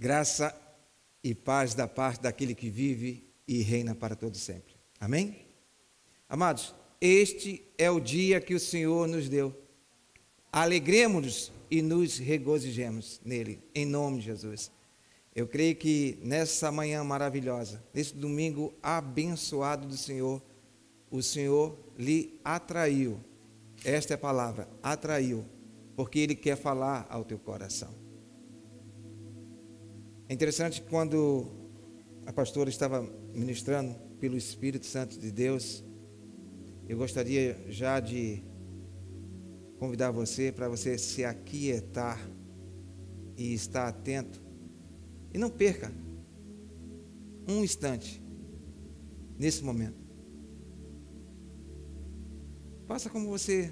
Graça e paz da parte daquele que vive e reina para todo sempre. Amém? Amados, este é o dia que o Senhor nos deu. Alegremos-nos e nos regozijemos nele, em nome de Jesus. Eu creio que nessa manhã maravilhosa, nesse domingo abençoado do Senhor, o Senhor lhe atraiu. Esta é a palavra, atraiu, porque Ele quer falar ao teu coração. É interessante que quando a pastora estava ministrando pelo Espírito Santo de Deus, eu gostaria já de convidar você para você se aquietar e estar atento. E não perca um instante nesse momento. Faça como você,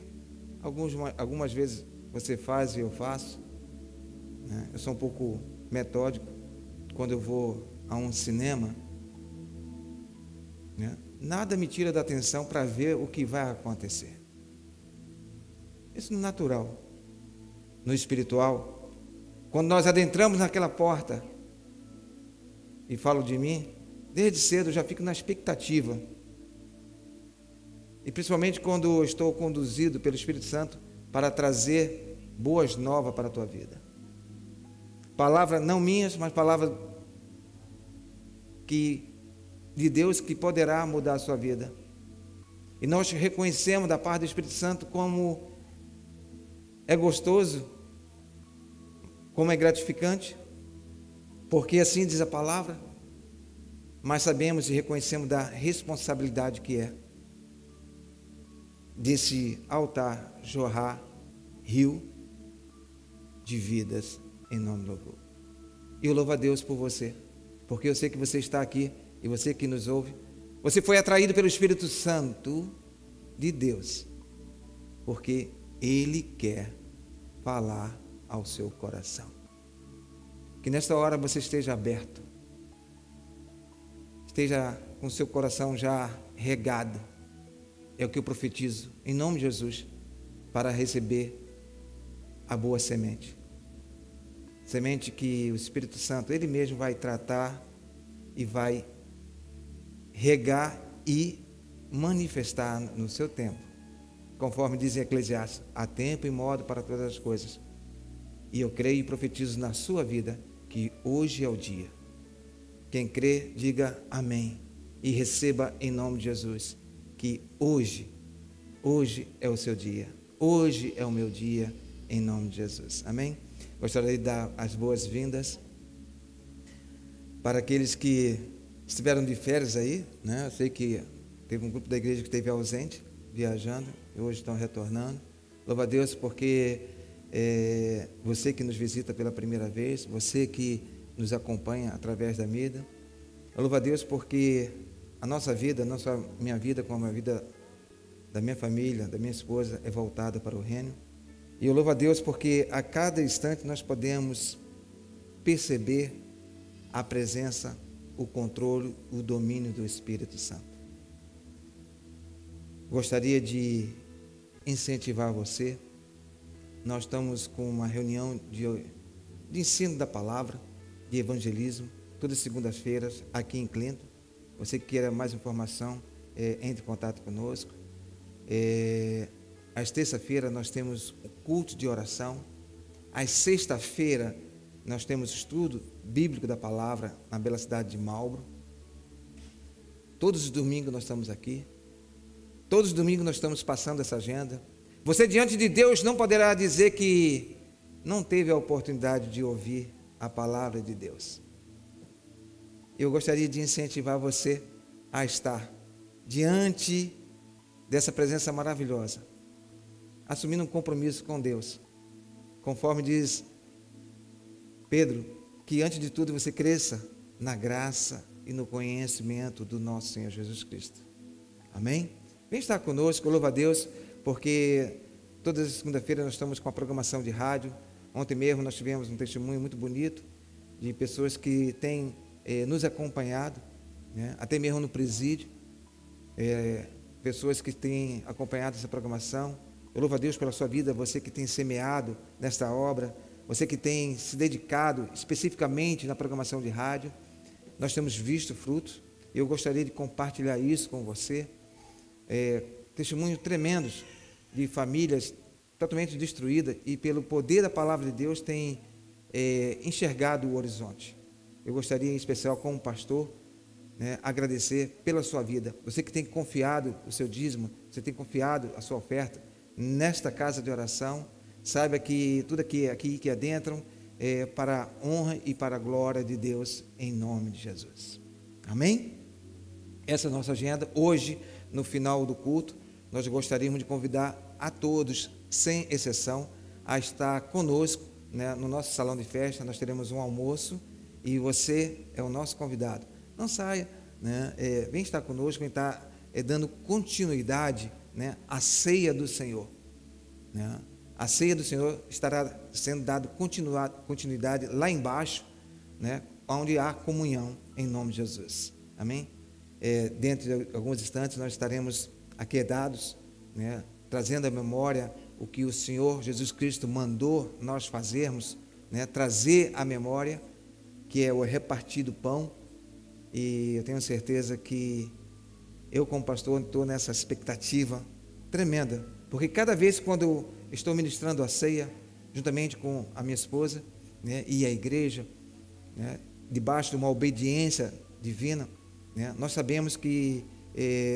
algumas vezes você faz e eu faço. Né? Eu sou um pouco metódico quando eu vou a um cinema. Né? Nada me tira da atenção para ver o que vai acontecer. Isso no natural. No espiritual, quando nós adentramos naquela porta, e falo de mim, desde cedo eu já fico na expectativa. E principalmente quando eu estou conduzido pelo Espírito Santo para trazer boas novas para a tua vida. Palavras não minhas, mas palavras de Deus que poderá mudar a sua vida. E nós reconhecemos da parte do Espírito Santo como é gostoso, como é gratificante, porque assim diz a palavra, mas sabemos e reconhecemos da responsabilidade que é desse altar jorrar rio de vidas em nome do louvor. E eu louvo a Deus por você, porque eu sei que você está aqui e você que nos ouve, você foi atraído pelo Espírito Santo de Deus, porque Ele quer falar ao seu coração. Que nesta hora você esteja aberto, esteja com o seu coração já regado, é o que eu profetizo, em nome de Jesus, para receber a boa semente. Semente que o Espírito Santo, Ele mesmo vai tratar e vai regar e manifestar no seu tempo. Conforme diz em Eclesiastes, há tempo e modo para todas as coisas. E eu creio e profetizo na sua vida que hoje é o dia. Quem crê, diga amém. E receba em nome de Jesus que hoje é o seu dia. Hoje é o meu dia, em nome de Jesus. Amém? Gostaria de dar as boas-vindas para aqueles que estiveram de férias aí, né? Eu sei que teve um grupo da igreja que esteve ausente, viajando, e hoje estão retornando. Louva a Deus porque você que nos visita pela primeira vez, você que nos acompanha através da mídia. Eu louvo a Deus porque a nossa vida, minha vida como a vida da minha família, da minha esposa, é voltada para o reino. E eu louvo a Deus porque a cada instante nós podemos perceber a presença, o controle, o domínio do Espírito Santo. Gostaria de incentivar você. Nós estamos com uma reunião de ensino da palavra, de evangelismo, todas as segundas-feiras aqui em Clinton. Você que queira mais informação, entre em contato conosco. Às terça-feira nós temos o culto de oração. Às sexta-feira nós temos estudo bíblico da palavra na bela cidade de Marlborough. Todos os domingos nós estamos aqui. Todos os domingos nós estamos passando essa agenda. Você diante de Deus não poderá dizer que não teve a oportunidade de ouvir a palavra de Deus. Eu gostaria de incentivar você a estar diante dessa presença maravilhosa, assumindo um compromisso com Deus, conforme diz Pedro, que antes de tudo você cresça na graça e no conhecimento do nosso Senhor Jesus Cristo. Amém? Vem estar conosco, louva a Deus, porque todas as segunda-feiras nós estamos com a programação de rádio. Ontem mesmo nós tivemos um testemunho muito bonito de pessoas que têm nos acompanhado, né? Até mesmo no presídio, pessoas que têm acompanhado essa programação. Eu louvo a Deus pela sua vida, você que tem semeado nesta obra, você que tem se dedicado especificamente na programação de rádio. Nós temos visto frutos. Eu gostaria de compartilhar isso com você. Testemunhos tremendos de famílias totalmente destruídas e pelo poder da palavra de Deus tem enxergado o horizonte. Eu gostaria, em especial, como pastor, agradecer pela sua vida. Você que tem confiado o seu dízimo, você tem confiado a sua oferta nesta casa de oração, saiba que tudo aqui que adentram é para a honra e para a glória de Deus, em nome de Jesus. Amém? Essa é a nossa agenda. Hoje, no final do culto, nós gostaríamos de convidar a todos, sem exceção, a estar conosco, no nosso salão de festa. Nós teremos um almoço e você é o nosso convidado. Não saia, vem estar conosco, vem estar dando continuidade à ceia do Senhor. A ceia do Senhor estará sendo dada continuidade lá embaixo, onde há comunhão, em nome de Jesus. Amém? Dentro de alguns instantes nós estaremos aquedados, trazendo à memória o que o Senhor Jesus Cristo mandou nós fazermos, trazer à memória, que é o repartir do pão. E eu tenho certeza que eu, como pastor, estou nessa expectativa tremenda, porque cada vez quando eu estou ministrando a ceia, juntamente com a minha esposa, e a igreja, debaixo de uma obediência divina, nós sabemos que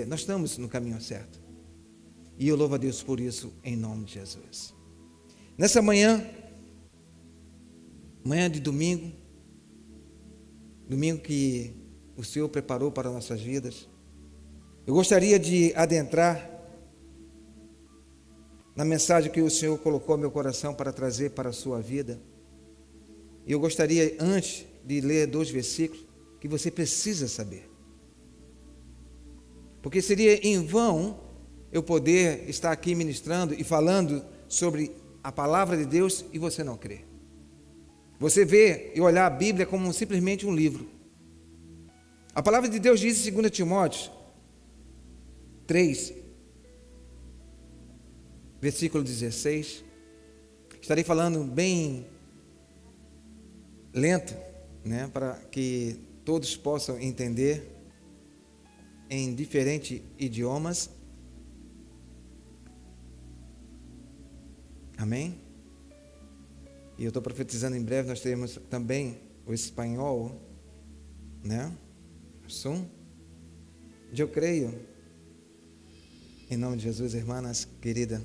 nós estamos no caminho certo. E eu louvo a Deus por isso, em nome de Jesus. Nessa manhã de domingo que o Senhor preparou para nossas vidas, eu gostaria de adentrar na mensagem que o Senhor colocou no meu coração para trazer para a sua vida. E eu gostaria, antes de ler 2 versículos, que você precisa saber. Porque seria em vão eu poder estar aqui ministrando e falando sobre a palavra de Deus e você não crer. Você vê e olhar a Bíblia como simplesmente um livro. A palavra de Deus diz em 2 Timóteo 3, versículo 16, estarei falando bem lento, para que todos possam entender em diferentes idiomas. Amém? E eu estou profetizando, em breve nós teremos também o espanhol, Sim. Eu creio, em nome de Jesus, irmãs querida.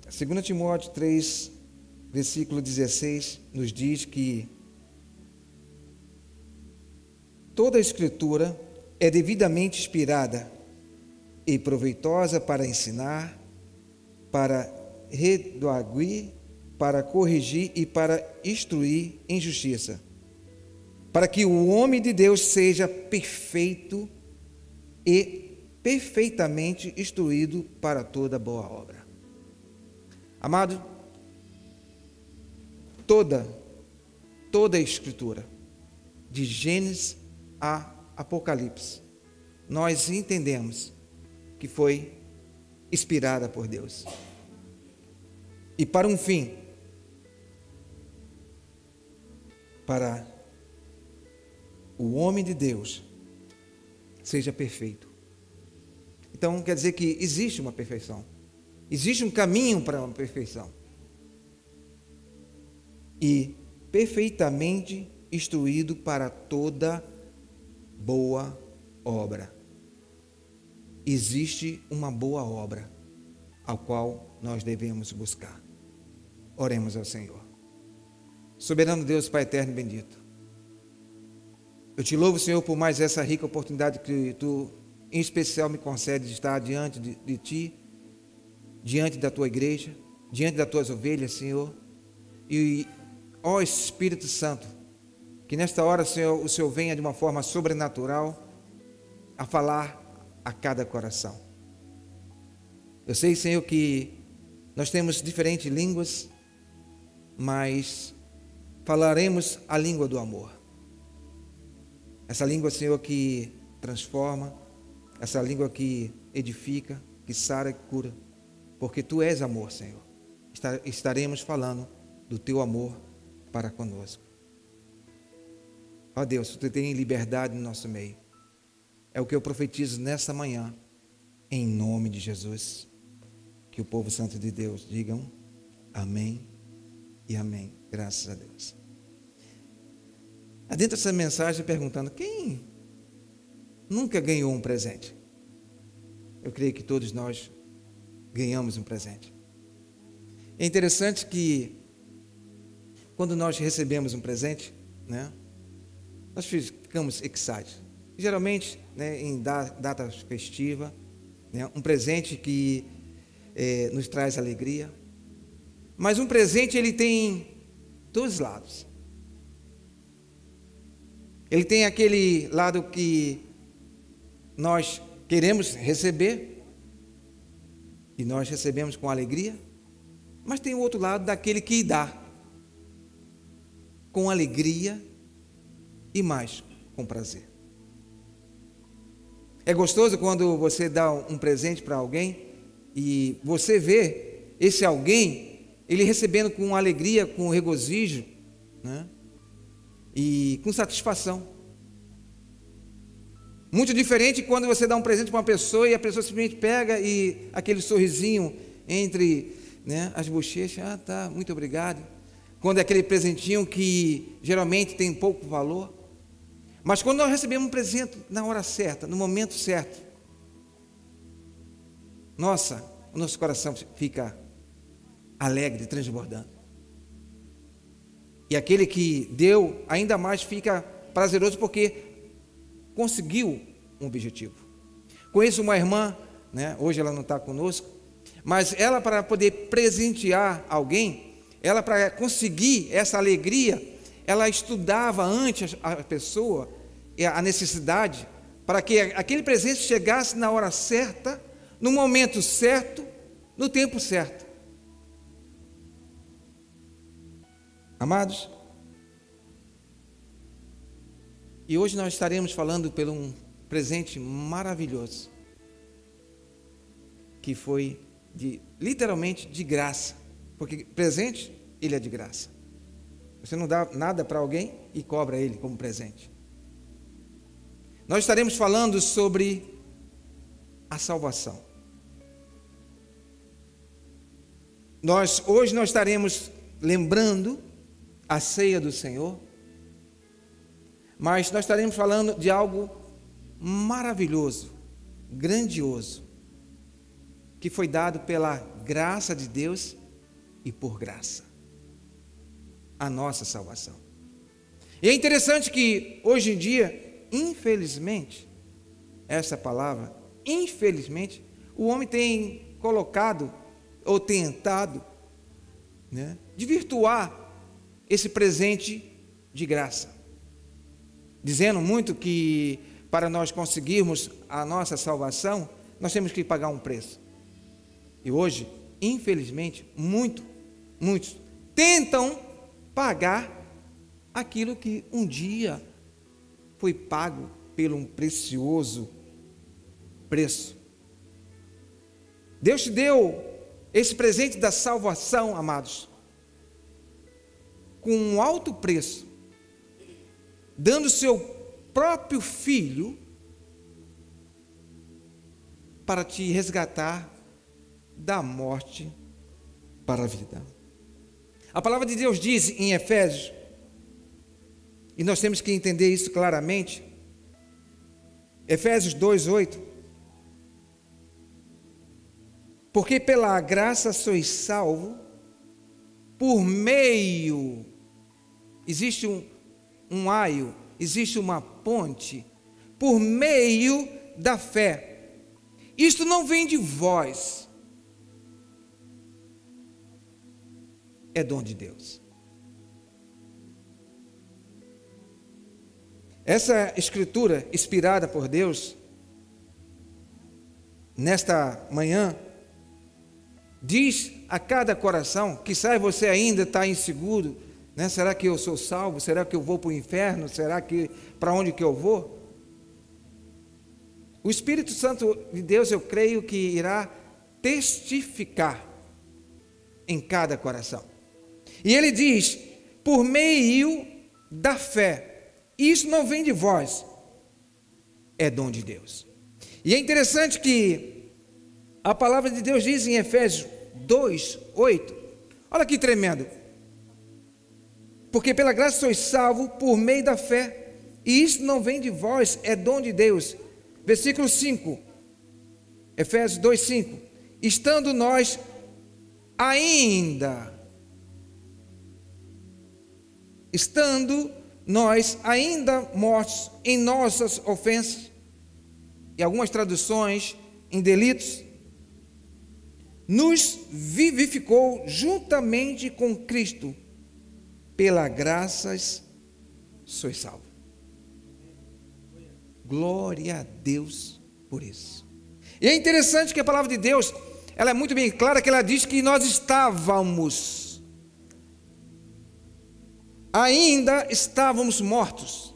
2 Timóteo 3, versículo 16, nos diz que toda a Escritura é devidamente inspirada e proveitosa para ensinar, para redarguir, para corrigir e para instruir em justiça, para que o homem de Deus seja perfeito e perfeitamente instruído para toda boa obra. Amado, toda a Escritura, de Gênesis a Apocalipse, nós entendemos que foi inspirada por Deus. E para um fim, para o homem de Deus seja perfeito. Então, quer dizer que existe uma perfeição. Existe um caminho para uma perfeição. E perfeitamente instruído para toda boa obra. Existe uma boa obra, ao qual nós devemos buscar. Oremos ao Senhor. Soberano Deus, Pai eterno e bendito, eu te louvo, Senhor, por mais essa rica oportunidade que Tu, em especial, me concede de estar diante de Ti, diante da Tua igreja, diante das Tuas ovelhas, Senhor. E, ó Espírito Santo, que nesta hora, Senhor, o Senhor venha de uma forma sobrenatural a falar a cada coração. Eu sei, Senhor, que nós temos diferentes línguas, mas falaremos a língua do amor. Essa língua, Senhor, que transforma, essa língua que edifica, que sara e cura, porque Tu és amor, Senhor. estaremos falando do teu amor para conosco. Ó Deus, tu tem liberdade no nosso meio. É o que eu profetizo nessa manhã, em nome de Jesus. Que o povo santo de Deus digam amém e amém. Graças a Deus. Adentra essa mensagem perguntando: quem nunca ganhou um presente? Eu creio que todos nós ganhamos um presente. É interessante que quando nós recebemos um presente, né, nós ficamos excited. Geralmente, né, em datas festivas, né, um presente que nos traz alegria. Mas um presente, ele tem dois lados. Ele tem aquele lado que nós queremos receber, e nós recebemos com alegria, mas tem o outro lado daquele que dá com alegria e mais com prazer. É gostoso quando você dá um presente para alguém e você vê esse alguém, ele recebendo com alegria, com regozijo, né? E com satisfação. Muito diferente quando você dá um presente para uma pessoa e a pessoa simplesmente pega e aquele sorrisinho entre, né, as bochechas, ah, tá, muito obrigado. Quando é aquele presentinho que geralmente tem pouco valor. Mas quando nós recebemos um presente na hora certa, no momento certo, nossa, o nosso coração fica alegre, transbordando. E aquele que deu ainda mais fica prazeroso porque conseguiu um objetivo. Conheço uma irmã, né, hoje ela não está conosco, mas ela, para poder presentear alguém, ela, para conseguir essa alegria, ela estudava antes a pessoa, a necessidade, para que aquele presente chegasse na hora certa, no momento certo, no tempo certo. Amados, e hoje nós estaremos falando por um presente maravilhoso, que foi literalmente de graça, porque presente, ele é de graça. Você não dá nada para alguém e cobra ele como presente. Nós estaremos falando sobre a salvação. Hoje nós estaremos lembrando a ceia do Senhor, mas nós estaremos falando de algo maravilhoso, grandioso, que foi dado pela graça de Deus e por graça, a nossa salvação. E é interessante que hoje em dia, infelizmente, essa palavra, infelizmente, o homem tem colocado ou tentado, né, desvirtuar esse presente de graça, dizendo muito que para nós conseguirmos a nossa salvação, nós temos que pagar um preço. E hoje, infelizmente, muitos tentam pagar aquilo que um dia foi pago por um precioso preço. Deus te deu esse presente da salvação, amados, com um alto preço, dando seu próprio filho para te resgatar da morte para a vida. A palavra de Deus diz em Efésios, e nós temos que entender isso claramente, Efésios 2:8, porque pela graça sois salvos, por meio, existe um aio, existe uma ponte, por meio da fé. Isto não vem de vós, é dom de Deus. Essa escritura inspirada por Deus, nesta manhã, diz a cada coração, que sai você ainda está inseguro, né? Será que eu sou salvo? Será que eu vou para o inferno? Será que para onde que eu vou? O Espírito Santo de Deus, eu creio que irá testificar em cada coração. E ele diz, por meio da fé. Isso não vem de vós, é dom de Deus. E é interessante que a palavra de Deus diz em Efésios 2:8, olha que tremendo. Porque pela graça sois salvos por meio da fé, e isso não vem de vós, é dom de Deus. Versículo 5, Efésios 2:5, estando nós ainda mortos em nossas ofensas, e algumas traduções em delitos, nos vivificou juntamente com Cristo, pela graças sois salvos. Glória a Deus por isso. E é interessante que a palavra de Deus, ela é muito bem clara, que ela diz que nós ainda estávamos mortos.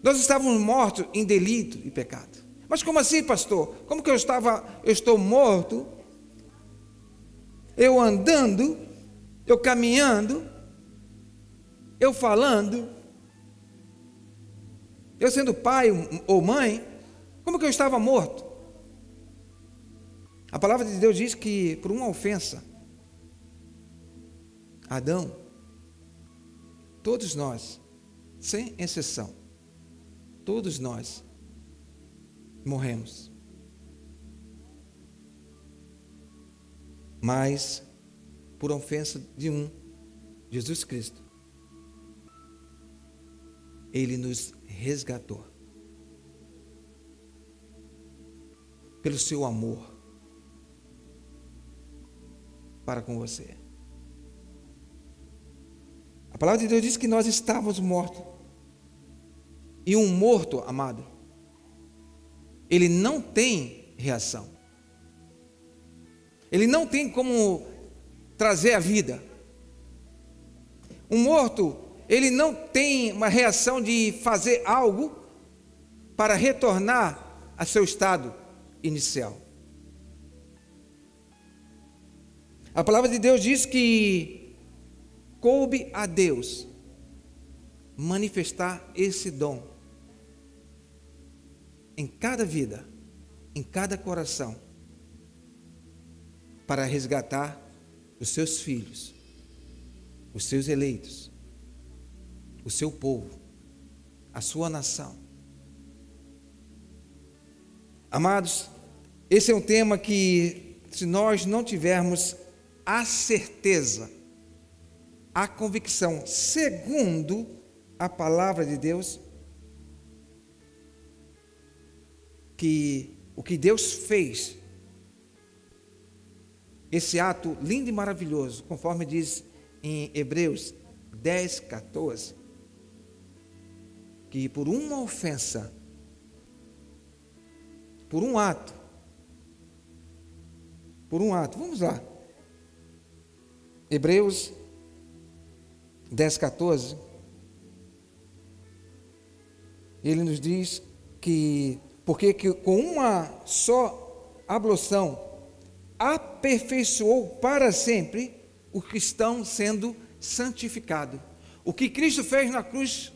Nós estávamos mortos em delito e pecado. Mas como assim, pastor? Como que eu estou morto? Eu andando, eu caminhando, eu falando, eu sendo pai ou mãe, como que eu estava morto? A palavra de Deus diz que por uma ofensa, Adão, todos nós, sem exceção, todos nós morremos. Mas por ofensa de um, Jesus Cristo, Ele nos resgatou pelo seu amor para com você. A palavra de Deus diz que nós estávamos mortos. E um morto, amado, ele não tem reação. Ele não tem como trazer a vida. Um morto, ele não tem uma reação de fazer algo para retornar a seu estado inicial. A palavra de Deus diz que coube a Deus manifestar esse dom em cada vida, em cada coração, para resgatar os seus filhos, os seus eleitos, o seu povo, a sua nação. Amados, esse é um tema que, se nós não tivermos a certeza, a convicção, segundo a palavra de Deus, que o que Deus fez, esse ato lindo e maravilhoso, conforme diz em Hebreus 10:14, que por uma ofensa, por um ato, vamos lá, Hebreus 10:14, ele nos diz que, porque que com uma só ablução aperfeiçoou para sempre os que estão sendo santificados. O que Cristo fez na cruz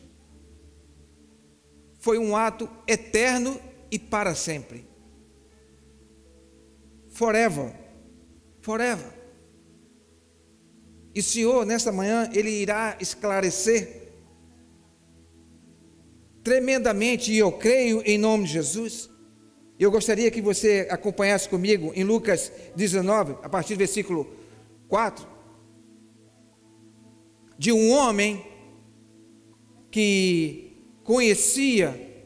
foi um ato eterno e para sempre. Forever. E o Senhor, nesta manhã, Ele irá esclarecer tremendamente, e eu creio em nome de Jesus. Eu gostaria que você acompanhasse comigo em Lucas 19, a partir do versículo 4, de um homem que conhecia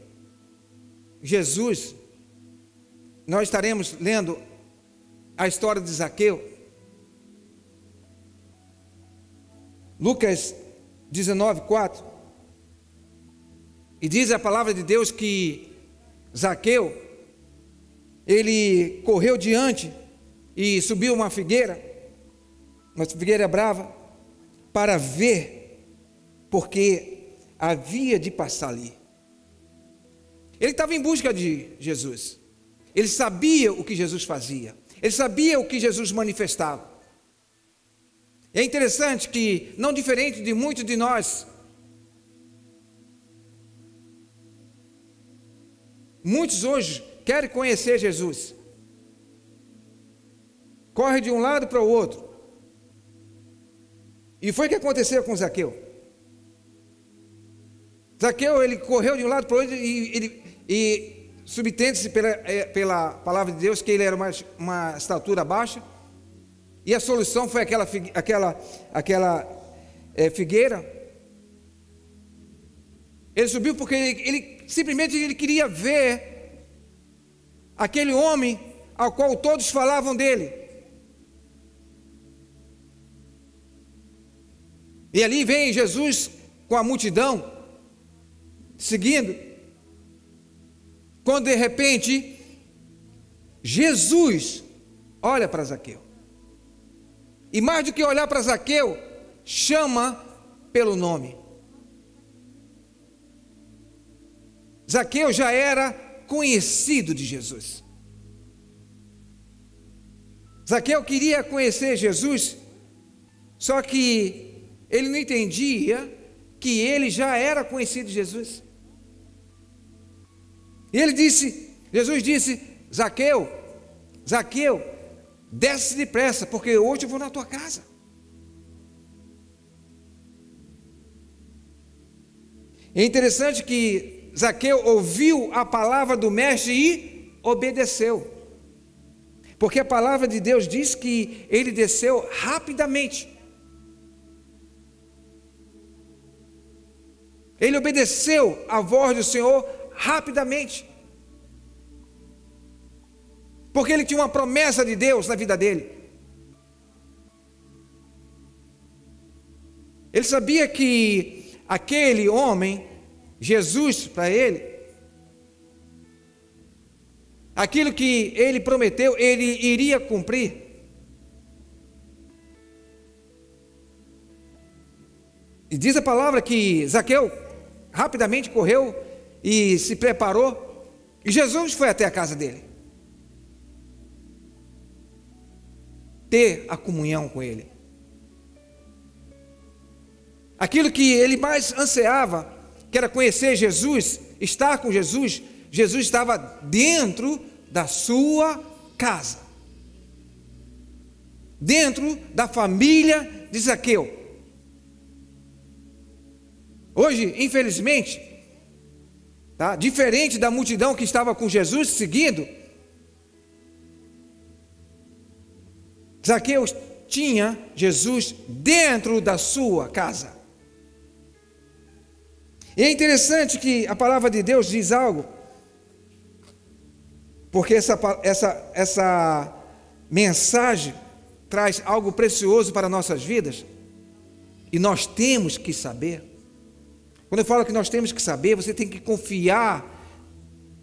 Jesus. Nós estaremos lendo a história de Zaqueu. Lucas 19, 4. E diz a palavra de Deus que Zaqueu, ele correu diante e subiu uma figueira brava, para ver, porque havia de passar ali. Ele estava em busca de Jesus. Ele sabia o que Jesus fazia. Ele sabia o que Jesus manifestava. É interessante que, não diferente de muitos de nós, muitos hoje querem conhecer Jesus. Corre de um lado para o outro. E foi o que aconteceu com Zaqueu. Zaqueu, ele correu de um lado para o outro e subtende-se pela palavra de Deus que ele era uma estatura baixa. E a solução foi aquela figueira. Ele subiu porque ele simplesmente queria ver aquele homem ao qual todos falavam dele. E ali vem Jesus com a multidão seguindo, quando de repente Jesus olha para Zaqueu. E mais do que olhar para Zaqueu, chama pelo nome. Zaqueu já era conhecido de Jesus. Zaqueu queria conhecer Jesus, só que ele não entendia que ele já era conhecido de Jesus. E Jesus disse, Zaqueu, desce depressa, porque hoje eu vou na tua casa. É interessante que Zaqueu ouviu a palavra do mestre e obedeceu. Porque a palavra de Deus diz que ele desceu rapidamente. Ele obedeceu a voz do Senhor rapidamente. Porque ele tinha uma promessa de Deus na vida dele. Ele sabia que aquele homem, Jesus para ele, aquilo que ele prometeu, ele iria cumprir. E diz a palavra que Zaqueu rapidamente correu e se preparou, e Jesus foi até a casa dele, ter a comunhão com ele. Aquilo que ele mais ansiava, que era conhecer Jesus, estar com Jesus, Jesus estava dentro da sua casa, dentro da família de Zaqueu. Hoje, infelizmente, diferente da multidão que estava com Jesus seguindo, Zaqueu tinha Jesus dentro da sua casa. E é interessante que a palavra de Deus diz algo, porque essa mensagem traz algo precioso para nossas vidas, e nós temos que saber. Quando eu falo que nós temos que saber, você tem que confiar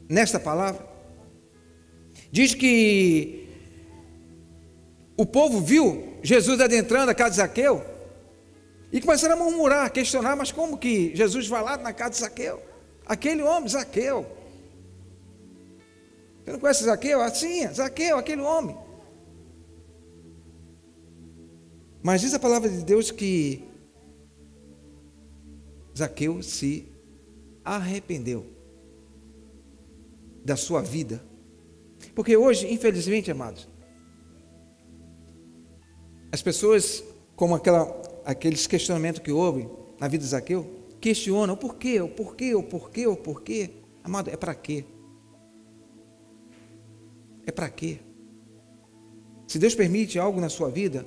nesta palavra. Diz que o povo viu Jesus adentrando a casa de Zaqueu e começaram a murmurar, a questionar, mas como que Jesus vai lá na casa de Zaqueu? Aquele homem, Zaqueu. Você não conhece Zaqueu? Assim, Zaqueu, aquele homem. Mas diz a palavra de Deus que Zaqueu se arrependeu da sua vida. Porque hoje, infelizmente, amados, as pessoas, como aqueles questionamentos que houve na vida de Zaqueu, questionam o porquê. Amado, é para quê? É para quê? Se Deus permite algo na sua vida,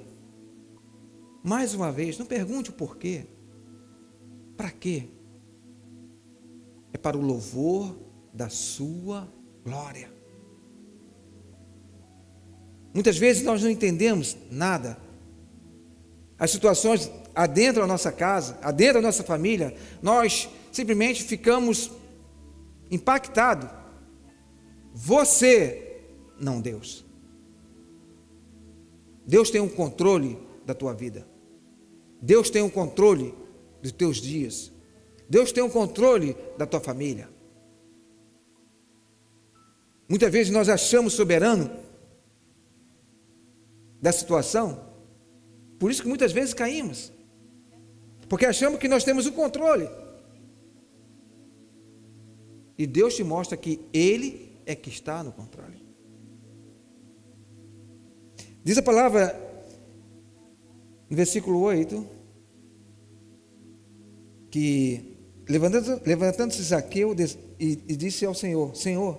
mais uma vez, não pergunte o porquê. Para quê? É para o louvor da sua glória. Muitas vezes nós não entendemos nada. As situações adentro da nossa casa, adentro da nossa família, nós simplesmente ficamos impactados. Você, não Deus. Deus tem um controle da tua vida. Deus tem um controle dos teus dias. Deus tem um controle da tua família. Muitas vezes nós achamos soberano da situação. Por isso que muitas vezes caímos, porque achamos que nós temos o controle. E Deus te mostra que Ele é que está no controle. Diz a palavra, no versículo 8, que levantando-se Zaqueu e disse ao Senhor: Senhor,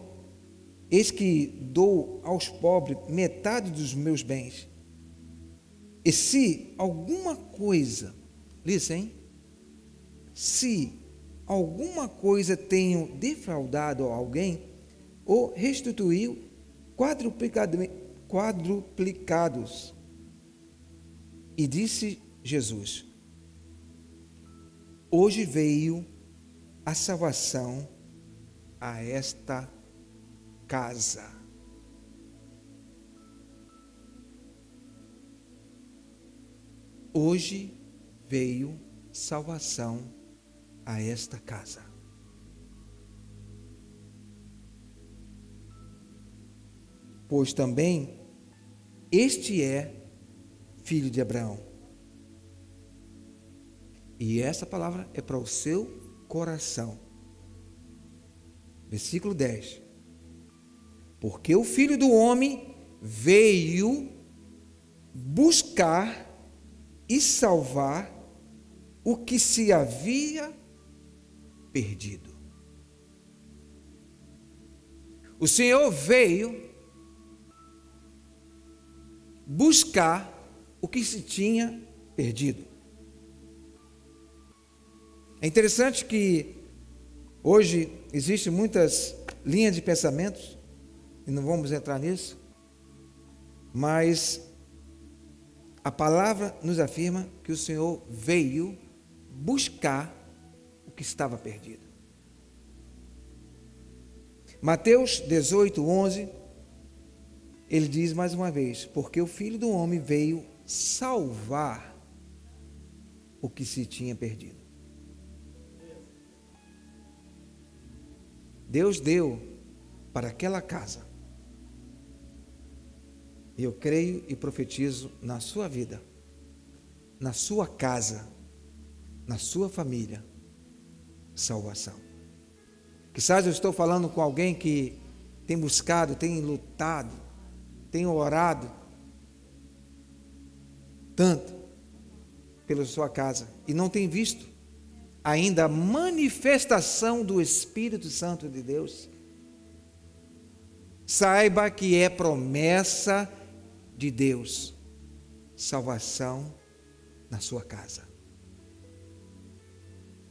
eis que dou aos pobres metade dos meus bens. E se alguma coisa, listen, se alguma coisa tenho defraudado a alguém, ou restituiu quadruplicados. E disse Jesus: hoje veio a salvação a esta casa. Hoje veio salvação a esta casa. Pois também este é filho de Abraão. E essa palavra é para o seu coração. Versículo 10. Porque o Filho do Homem veio buscar e salvar o que se havia perdido. O Senhor veio buscar o que se tinha perdido. É interessante que hoje existem muitas linhas de pensamentos, e não vamos entrar nisso, mas a palavra nos afirma que o Senhor veio buscar o que estava perdido. Mateus 18, 11, ele diz mais uma vez: porque o Filho do Homem veio salvar o que se tinha perdido. Deus deu para aquela casa. E eu creio e profetizo na sua vida, na sua casa, na sua família, salvação. Quizás eu estou falando com alguém que tem buscado, tem lutado, tem orado tanto pela sua casa e não tem visto ainda a manifestação do Espírito Santo de Deus. Saiba que é promessa de Deus, salvação na sua casa.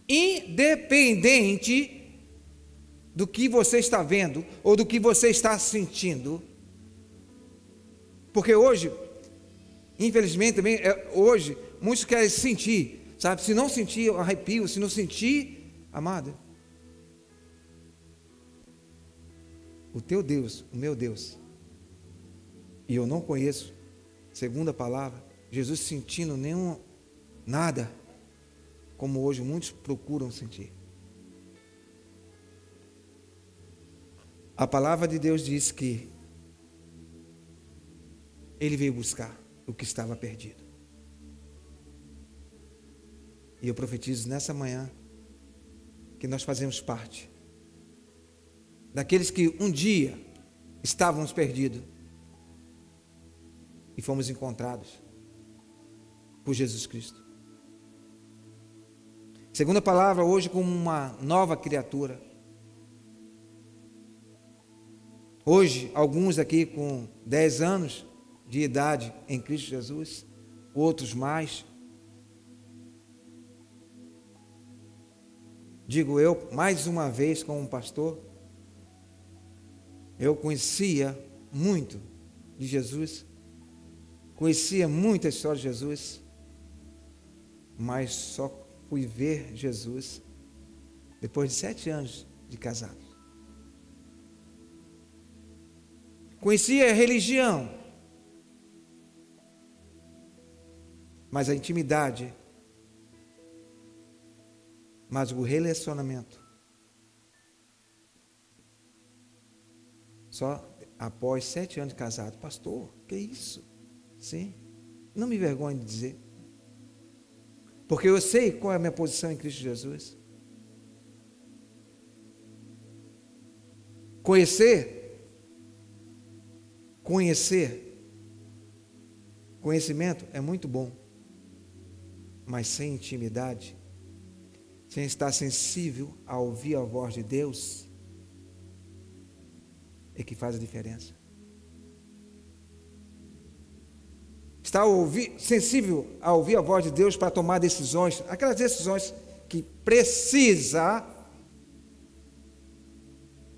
Independente do que você está vendo ou do que você está sentindo, porque hoje, infelizmente também, hoje, muitos querem sentir, sabe? Se não sentir, eu arrepio, se não sentir, amado, o teu Deus, o meu Deus, e eu não conheço, segundo a palavra, Jesus sentindo nada, como hoje muitos procuram sentir. A palavra de Deus diz que Ele veio buscar o que estava perdido. E eu profetizo nessa manhã que nós fazemos parte daqueles que um dia estávamos perdidos e fomos encontrados por Jesus Cristo. Segundo a palavra, hoje como uma nova criatura. Hoje, alguns aqui com 10 anos de idade em Cristo Jesus, outros mais. Digo eu, mais uma vez como pastor, eu conhecia muito de Jesus, conhecia muito a história de Jesus, mas só fui ver Jesus depois de 7 anos de casado. Conhecia a religião, mas a intimidade, mas o relacionamento, só após 7 anos de casado. Pastor, que isso? Sim, não me envergonho de dizer, porque eu sei qual é a minha posição em Cristo Jesus. Conhecimento é muito bom, mas sem intimidade, sem estar sensível a ouvir a voz de Deus, é que faz a diferença. Estar sensível a ouvir a voz de Deus para tomar decisões, aquelas decisões que precisa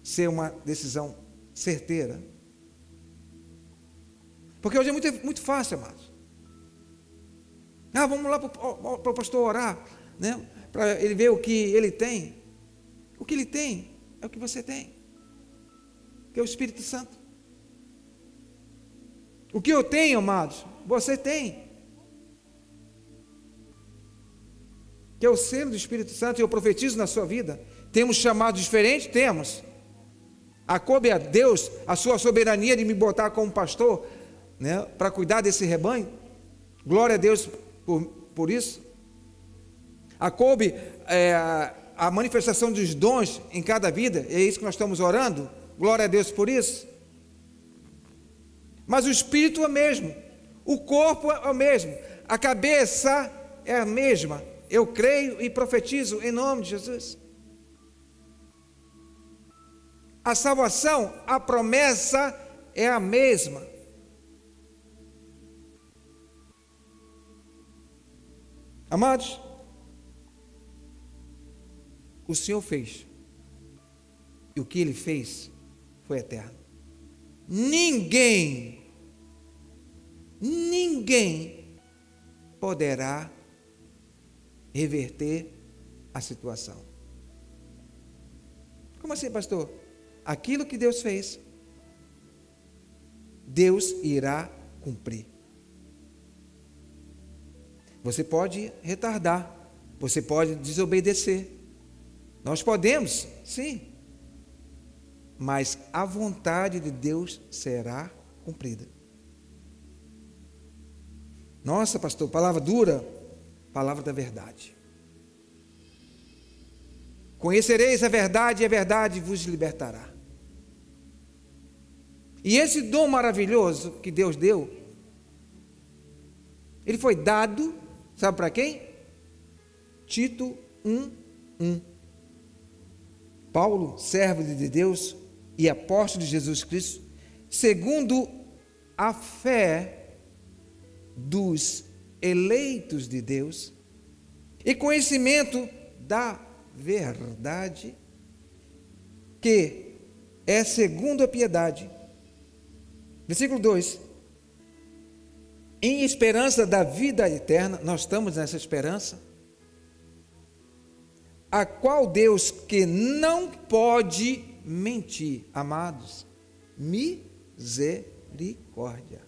ser uma decisão certeira. Porque hoje é muito fácil, amados. Vamos lá para o pastor orar, né? Para ele ver o que ele tem. O que ele tem é o que você tem, que é o Espírito Santo. O que eu tenho, amados, você tem, que é o selo do Espírito Santo, e eu profetizo na sua vida. Temos chamados diferentes? Temos. Coube a Deus a sua soberania de me botar como pastor, né, para cuidar desse rebanho. Glória a Deus por isso. Coube a manifestação dos dons em cada vida, é isso que nós estamos orando. Glória a Deus por isso. Mas o Espírito é o mesmo, o corpo é o mesmo, a cabeça é a mesma. Eu creio e profetizo em nome de Jesus. A salvação, a promessa é a mesma. Amados, o Senhor fez, e o que Ele fez foi eterno. Ninguém poderá reverter a situação. Como assim, pastor? Aquilo que Deus fez, Deus irá cumprir. Você pode retardar, você pode desobedecer. Nós podemos, sim, mas a vontade de Deus será cumprida. Nossa, pastor, palavra dura, palavra da verdade. Conhecereis a verdade e a verdade vos libertará. E esse dom maravilhoso que Deus deu, ele foi dado, sabe para quem? Tito 1:1. Paulo, servo de Deus e apóstolo de Jesus Cristo, segundo a fé dos eleitos de Deus e conhecimento da verdade, que é segundo a piedade. Versículo 2: em esperança da vida eterna, nós estamos nessa esperança, a qual Deus, que não pode mentir, amados, misericórdia.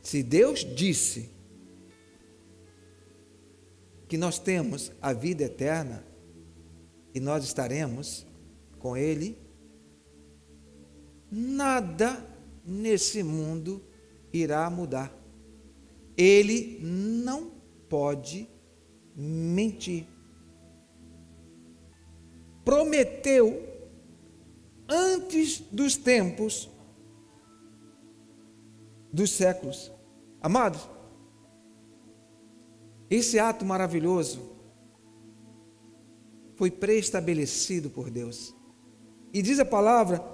Se Deus disse que nós temos a vida eterna e nós estaremos com Ele, nada nesse mundo irá mudar. Ele não pode mentir. Prometeu antes dos tempos dos séculos. Amados, esse ato maravilhoso foi preestabelecido por Deus. E diz a palavra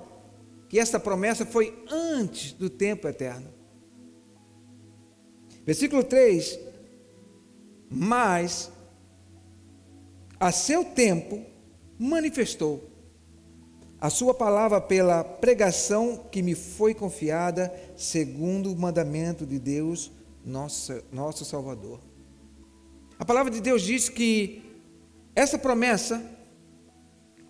que essa promessa foi antes do tempo eterno. Versículo 3: mas a seu tempo manifestou a sua palavra pela pregação que me foi confiada, segundo o mandamento de Deus, nosso Salvador. A palavra de Deus diz que essa promessa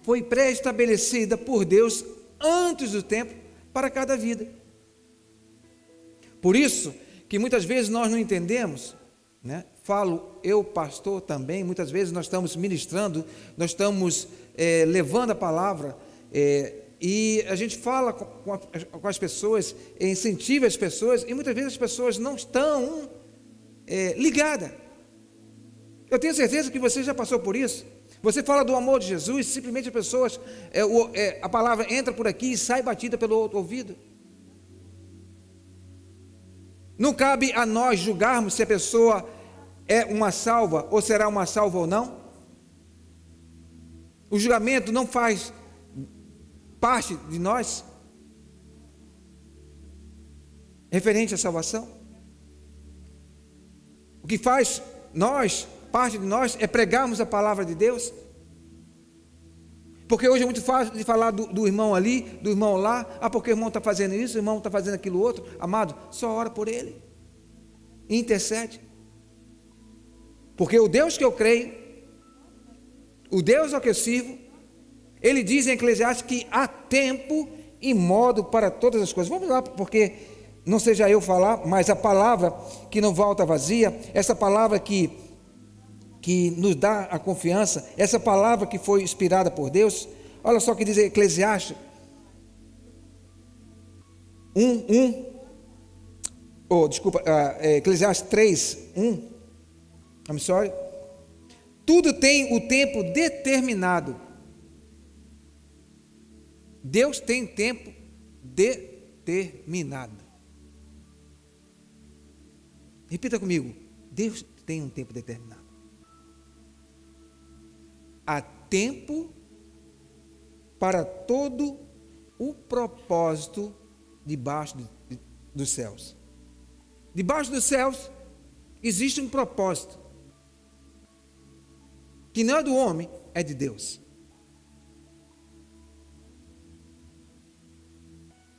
foi pré-estabelecida por Deus antes do tempo para cada vida. Por isso que muitas vezes nós não entendemos, né? Falo eu, pastor, também, muitas vezes nós estamos ministrando, nós estamos levando a palavra, E a gente fala com as pessoas, incentiva as pessoas, e muitas vezes as pessoas não estão ligadas. Eu tenho certeza que você já passou por isso. Você fala do amor de Jesus, simplesmente as pessoas, a palavra entra por aqui e sai batida pelo outro ouvido. Não cabe a nós julgarmos se a pessoa é uma salva ou será uma salva ou não. O julgamento não faz parte de nós, referente à salvação. O que faz parte de nós é pregarmos a palavra de Deus. Porque hoje é muito fácil de falar do irmão ali, do irmão lá, porque o irmão está fazendo isso, o irmão está fazendo aquilo outro. Amado, só ora por ele, intercede. Porque o Deus que eu creio, o Deus ao que eu sirvo, ele diz em Eclesiastes que há tempo e modo para todas as coisas. Vamos lá, porque não seja eu falar, mas a palavra que não volta vazia, essa palavra que nos dá a confiança, essa palavra que foi inspirada por Deus. Olha só o que diz Eclesiastes 3:1. I'm sorry. Tudo tem o tempo determinado. Deus tem tempo determinado. Repita comigo. Deus tem um tempo determinado. Há tempo para todo o propósito debaixo dos céus. Debaixo dos céus existe um propósito que não é do homem, é de Deus.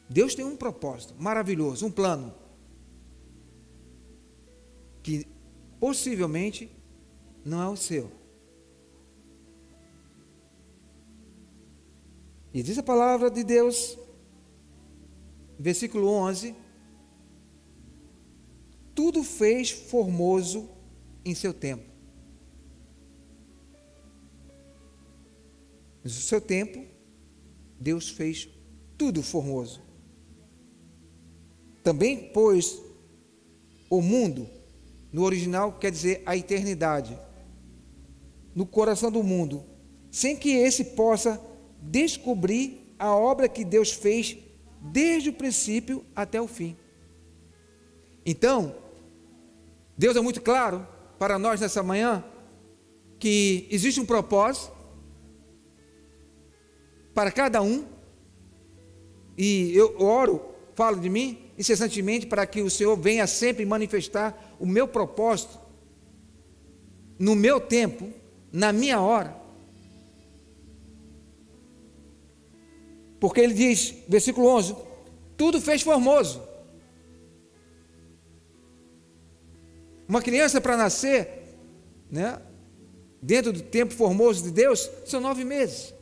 Deus tem um propósito maravilhoso, um plano que possivelmente não é o seu. E diz a palavra de Deus, versículo 11: tudo fez formoso em seu tempo. No seu tempo, Deus fez tudo formoso. Também pôs o mundo, no original quer dizer a eternidade, no coração do mundo, sem que esse possa descobrir a obra que Deus fez desde o princípio até o fim. Então, Deus é muito claro para nós nessa manhã que existe um propósito para cada um, e eu oro, falo de mim incessantemente para que o Senhor venha sempre manifestar o meu propósito no meu tempo, na minha hora. Porque ele diz, versículo 11, tudo fez formoso. Uma criança para nascer, né, dentro do tempo formoso de Deus, são 9 meses.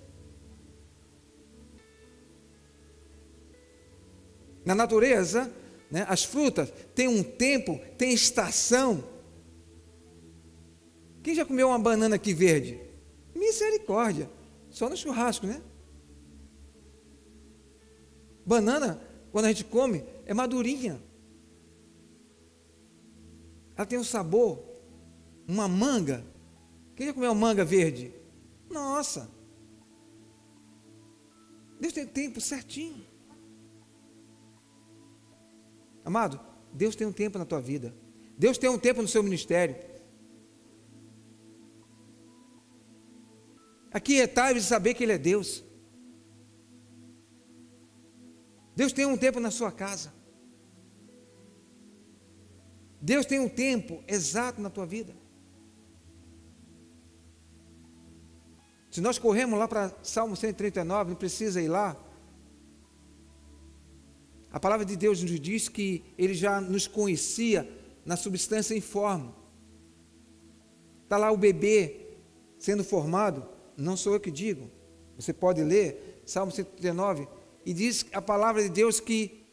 Na natureza, né, as frutas têm um tempo, tem estação. Quem já comeu uma banana aqui verde? Misericórdia, só no churrasco, né? Banana, quando a gente come, é madurinha. Ela tem um sabor. Uma manga. Quem já comeu uma manga verde? Nossa! Deus tem tempo certinho. Amado, Deus tem um tempo na tua vida. Deus tem um tempo no seu ministério. Aqui é time de saber que Ele é Deus. Deus tem um tempo na sua casa. Deus tem um tempo exato na tua vida. Se nós corremos lá para Salmo 139, não precisa ir lá. A palavra de Deus nos diz que Ele já nos conhecia na substância informe. Está lá o bebê sendo formado, não sou eu que digo. Você pode ler Salmo 139, e diz a palavra de Deus que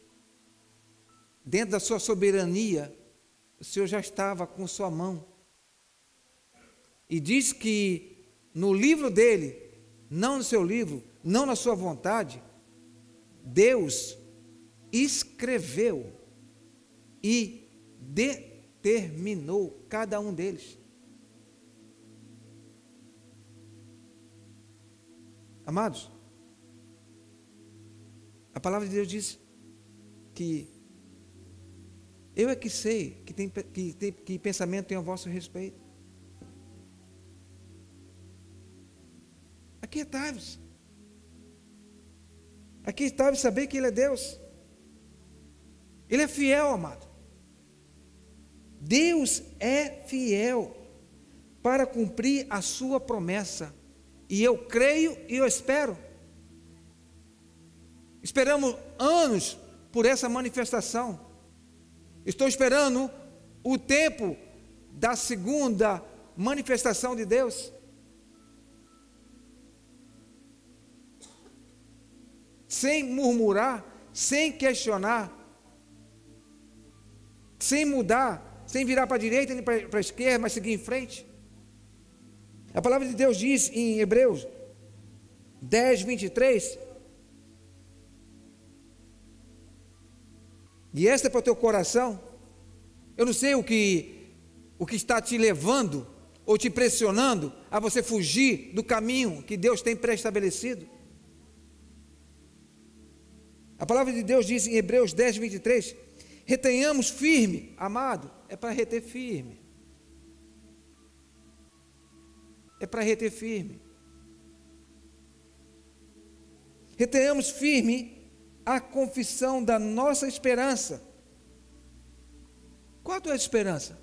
dentro da sua soberania, o Senhor já estava com sua mão. E diz que no livro dele, não no seu livro, não na sua vontade, Deus escreveu e determinou cada um deles. Amados, a palavra de Deus diz que eu é que sei que pensamento tem a vosso respeito. Aquietai-vos. Aquietai-vos, saber que Ele é Deus. Ele é fiel, amado. Deus é fiel para cumprir a sua promessa. E eu creio e eu espero. Esperamos anos por essa manifestação. Estou esperando o tempo da segunda manifestação de Deus. Sem murmurar, sem questionar, sem mudar, sem virar para a direita nem para a esquerda, mas seguir em frente. A palavra de Deus diz em Hebreus 10, 23, e esta é para o teu coração. Eu não sei o que está te levando ou te pressionando a você fugir do caminho que Deus tem pré-estabelecido. A palavra de Deus diz em Hebreus 10, 23, retenhamos firme, amado, é para reter firme. É para reter firme. Retenhamos firme a confissão da nossa esperança. Qual a tua esperança?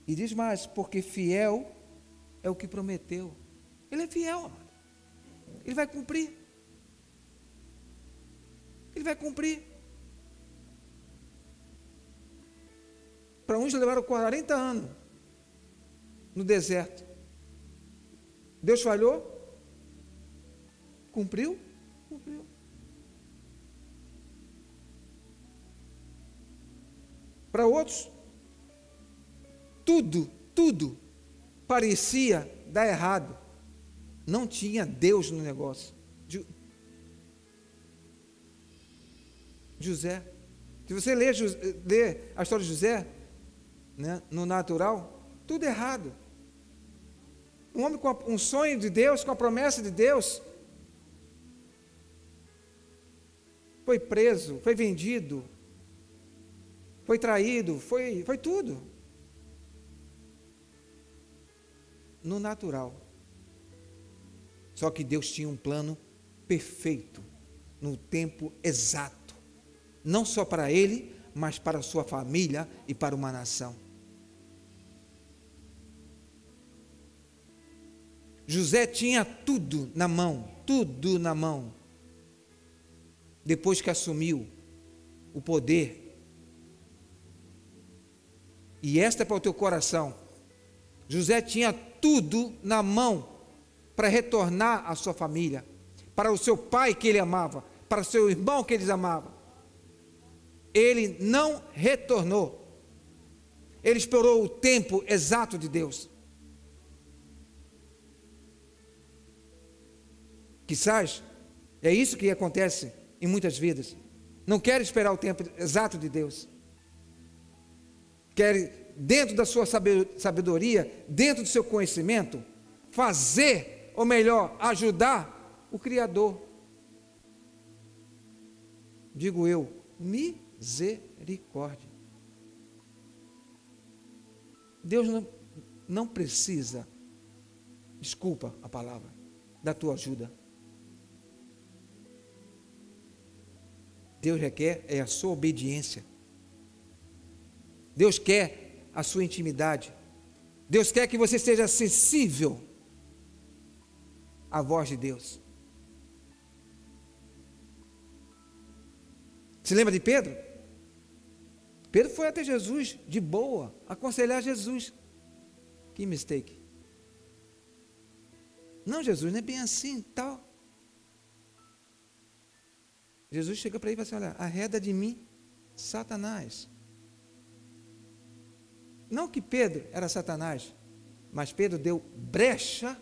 E diz mais, porque fiel é o que prometeu. Ele é fiel, amado. Ele vai cumprir. Ele vai cumprir. Para uns levaram 40 anos no deserto. Deus falhou? Cumpriu? Cumpriu. Para outros, tudo parecia dar errado. Não tinha Deus no negócio. José. Se você ler a história de José, né, no natural, tudo errado. Um homem com um sonho de Deus, com a promessa de Deus, foi preso, foi vendido, foi traído, foi tudo. No natural. Só que Deus tinha um plano perfeito, no tempo exato. Não só para ele, mas para a sua família e para uma nação. José tinha tudo na mão, depois que assumiu o poder. E esta é para o teu coração. José tinha tudo na mão para retornar à sua família, para o seu pai que ele amava, para o seu irmão que eles amavam. Ele não retornou. Ele esperou o tempo exato de Deus. Quizás é isso que acontece em muitas vidas. Não quer esperar o tempo exato de Deus. Quer, dentro da sua sabedoria, dentro do seu conhecimento, fazer, ou melhor, ajudar o Criador. Digo eu, misericórdia. Deus não precisa, desculpa a palavra, da tua ajuda. Deus requer a sua obediência. Deus quer a sua intimidade. Deus quer que você seja sensível à voz de Deus. Se lembra de Pedro? Pedro foi até Jesus de boa, aconselhar Jesus. Que mistake. Não, Jesus, não é bem assim, tal. Jesus chega para ele e fala assim, olha, arreda de mim, Satanás. Não que Pedro era Satanás, mas Pedro deu brecha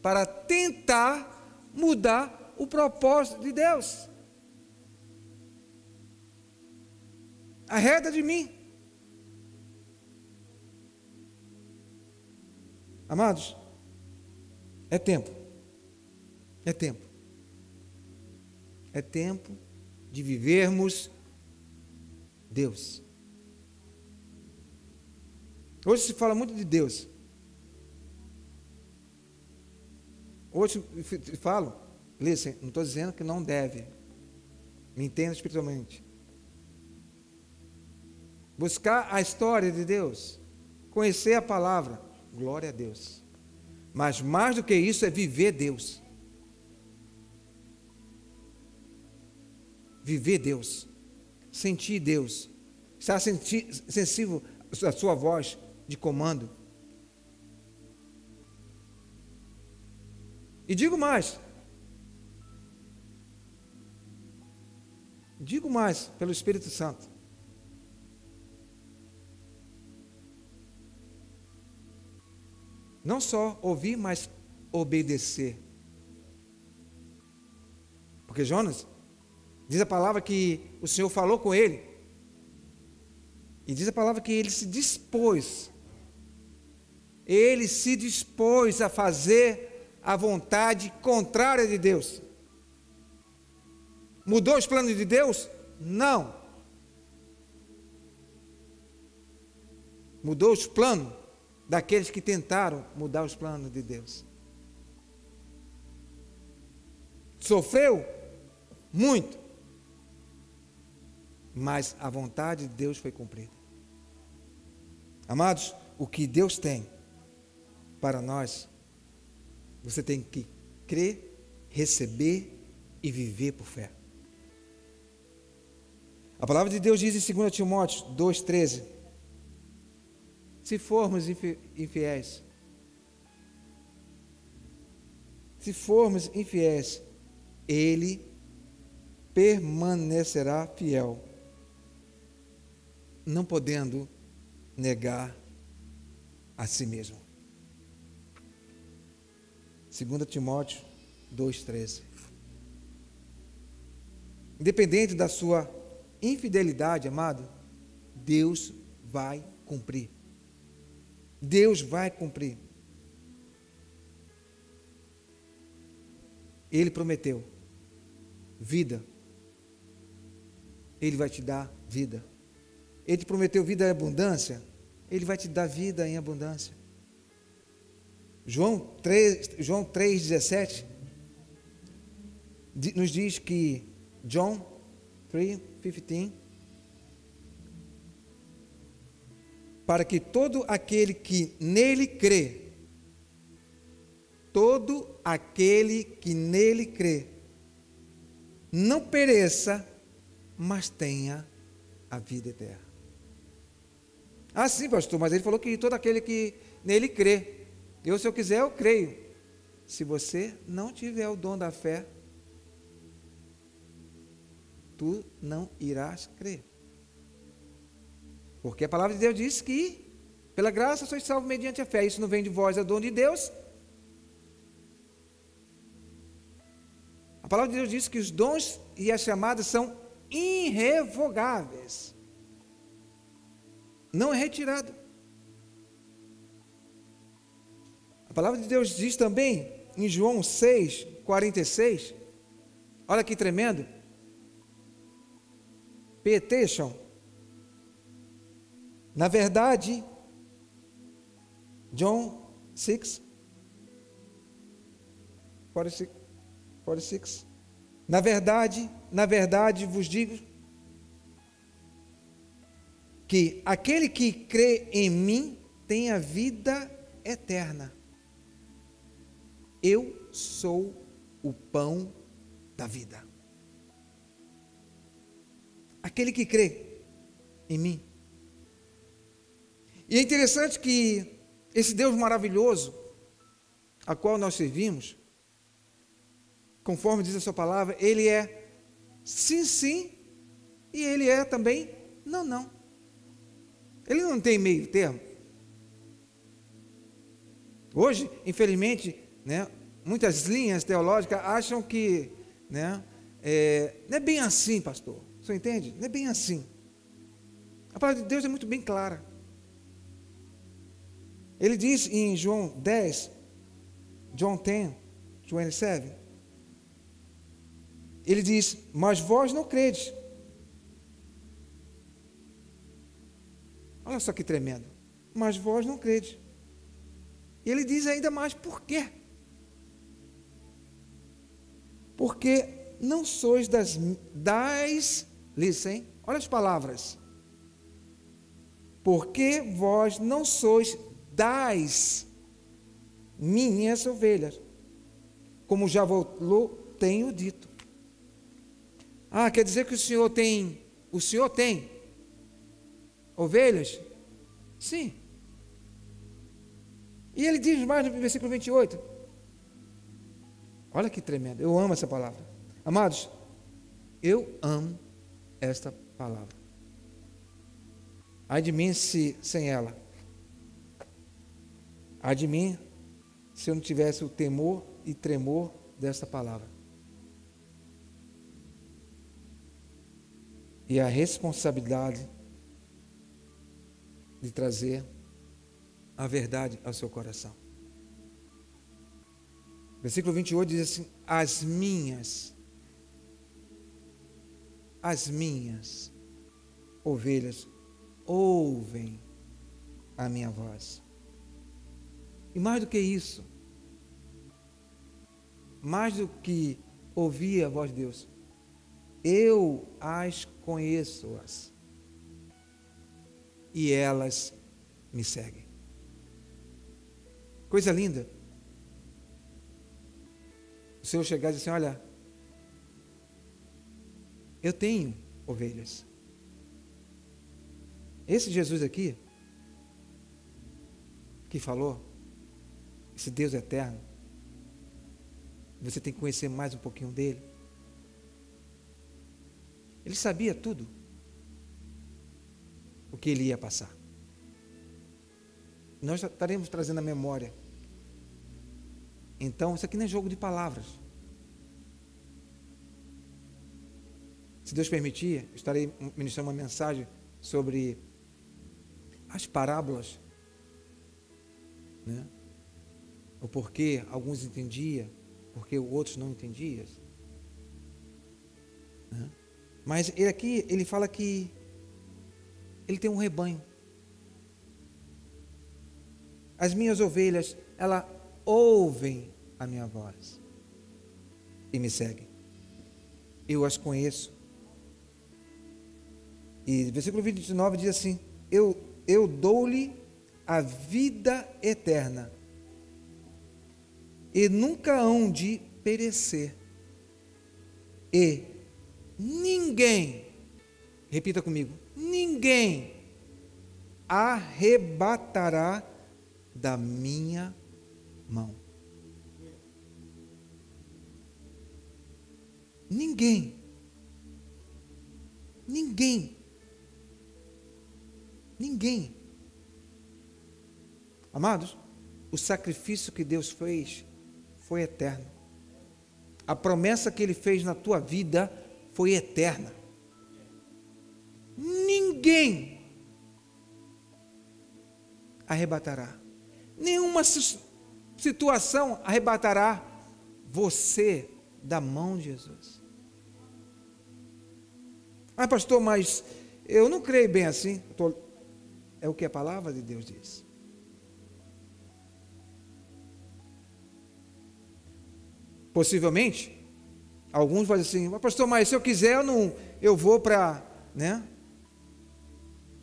para tentar mudar o propósito de Deus. Arreda de mim. Amados, é tempo. É tempo. É tempo de vivermos Deus. Hoje se fala muito de Deus. Hoje eu falo, listen, não estou dizendo que não deve. Me entenda espiritualmente. Buscar a história de Deus, conhecer a palavra, glória a Deus. Mas mais do que isso é viver Deus. Viver Deus, sentir Deus, estar sensível à sua voz de comando. E digo mais pelo Espírito Santo. Não só ouvir, mas obedecer. Porque Jonas, diz a palavra que o Senhor falou com ele. E diz a palavra que ele se dispôs. Ele se dispôs a fazer a vontade contrária de Deus. Mudou os planos de Deus? Não. Mudou os planos daqueles que tentaram mudar os planos de Deus. Sofreu muito, mas a vontade de Deus foi cumprida. Amados, o que Deus tem para nós, você tem que crer, receber e viver por fé. A palavra de Deus diz em 2 Timóteo 2,13: se formos infiéis, Ele permanecerá fiel, não podendo negar a si mesmo. 2 Timóteo 2,13. Independente da sua infidelidade, amado, Deus vai cumprir. Deus vai cumprir. Ele prometeu vida. Ele vai te dar vida. Ele te prometeu vida em abundância. Ele vai te dar vida em abundância. João 3,17 nos diz que John 3:15, para que todo aquele que nele crê, não pereça, mas tenha a vida eterna. Ah, sim, pastor, mas ele falou que todo aquele que nele crê. Se eu quiser, eu creio. Se você não tiver o dom da fé, tu não irás crer. Porque a palavra de Deus diz que, pela graça, sois salvos mediante a fé. Isso não vem de vós, é dom de Deus. A palavra de Deus diz que os dons e as chamadas são irrevogáveis. Não é retirado. A palavra de Deus diz também, em João 6:46, olha que tremendo. Petition. Na verdade, John 6:46. Na verdade vos digo que aquele que crê em mim tem a vida eterna. Eu sou o pão da vida. Aquele que crê em mim. E é interessante que esse Deus maravilhoso, a qual nós servimos, conforme diz a sua palavra, Ele é sim, sim, e Ele é também não, não. Ele não tem meio termo. Hoje, infelizmente, muitas linhas teológicas acham que, né, não é bem assim, pastor. Você entende? Não é bem assim. A palavra de Deus é muito bem clara. Ele diz em João 10, John 10, 27, ele diz, mas vós não credes. Olha só que tremendo. Mas vós não credes. E ele diz ainda mais, por quê? Porque não sois listen, olha as palavras. Porque vós não sois das minhas ovelhas, como já vos tenho dito. Quer dizer que o Senhor tem ovelhas? Sim. E ele diz mais no versículo 28. Olha que tremendo, eu amo essa palavra. Amados, eu amo esta palavra. Ai de mim sem ela. Ai de mim se eu não tivesse o temor e tremor desta palavra. E a responsabilidade de trazer a verdade ao seu coração. Versículo 28 diz assim, as minhas ovelhas ouvem a minha voz. E mais do que isso, mais do que ouvir a voz de Deus, eu as conheço-as e elas me seguem. Coisa linda. O Senhor chegar e dizer assim, olha, eu tenho ovelhas. Esse Jesus aqui, que falou, esse Deus eterno, você tem que conhecer mais um pouquinho dele. Ele sabia tudo o que ele ia passar. Nós estaremos trazendo a memória. Então, isso aqui não é jogo de palavras. Se Deus permitir, eu estarei ministrando uma mensagem sobre as parábolas, né? O porquê alguns entendiam, porque outros não entendiam, né? Mas ele aqui, ele fala que ele tem um rebanho. As minhas ovelhas, elas ouvem a minha voz e me seguem. Eu as conheço. E versículo 29 diz assim, eu dou-lhe a vida eterna e nunca hão de perecer. E ninguém, repita comigo, ninguém arrebatará da minha mão. Ninguém. Amados, o sacrifício que Deus fez foi eterno. A promessa que Ele fez na tua vida foi eterna. Ninguém arrebatará. Nenhuma situação arrebatará você da mão de Jesus. Pastor, mas eu não creio bem assim. É o que a palavra de Deus diz. Possivelmente, alguns vão dizer assim, pastor, mas se eu quiser, eu vou para, né?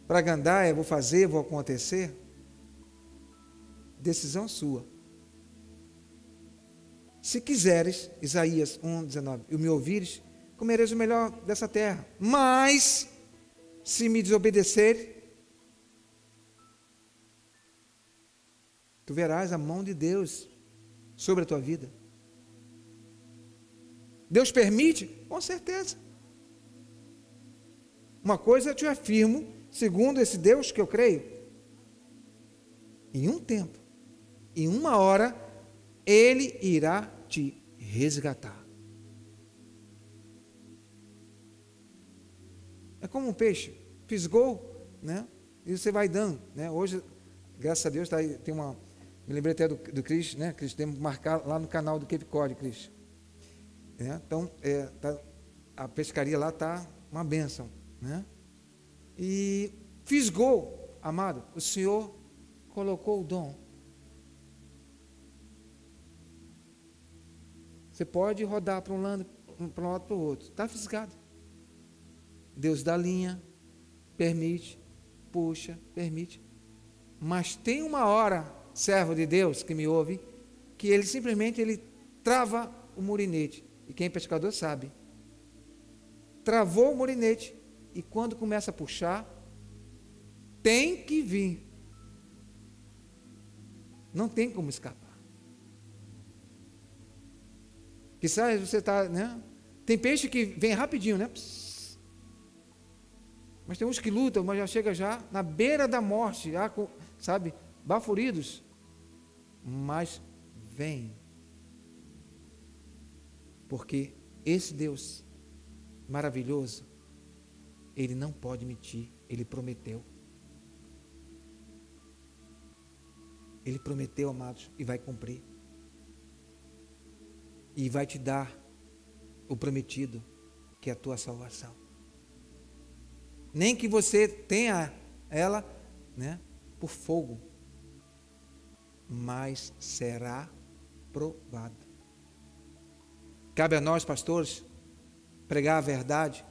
Para Gandaia, vou fazer, vou acontecer. Decisão sua. Se quiseres, Isaías 1:19, e me ouvires, comereis o melhor dessa terra. Mas, se me desobedecer, tu verás a mão de Deus sobre a tua vida. Deus permite? Com certeza. Uma coisa eu te afirmo, segundo esse Deus que eu creio, em um tempo, em uma hora, Ele irá te resgatar. É como um peixe, fisgou, né? E você vai dando, né? Hoje, graças a Deus, tem uma... Me lembrei até do Cris, né? Cris, tem que marcar lá no canal do Cape Cod, Cris. Então, a pescaria lá está uma bênção, né? E fisgou, amado, o Senhor colocou o dom. Você pode rodar para um lado para o outro, está fisgado. Deus dá linha, permite, puxa, permite. Mas tem uma hora, servo de Deus que me ouve, que ele simplesmente trava o murinete. E quem é pescador sabe. Travou o murinete e quando começa a puxar, tem que vir. Não tem como escapar. Que sai, você está, né? Tem peixe que vem rapidinho, né? Pss. Mas tem uns que lutam, mas já chega já na beira da morte, já, sabe, baforidos. Mas vem. Porque esse Deus maravilhoso, Ele não pode mentir, Ele prometeu. Ele prometeu, amados, e vai cumprir. E vai te dar o prometido, que é a tua salvação. Nem que você tenha ela, né, por fogo, mas será provado. Cabe a nós, pastores, pregar a verdade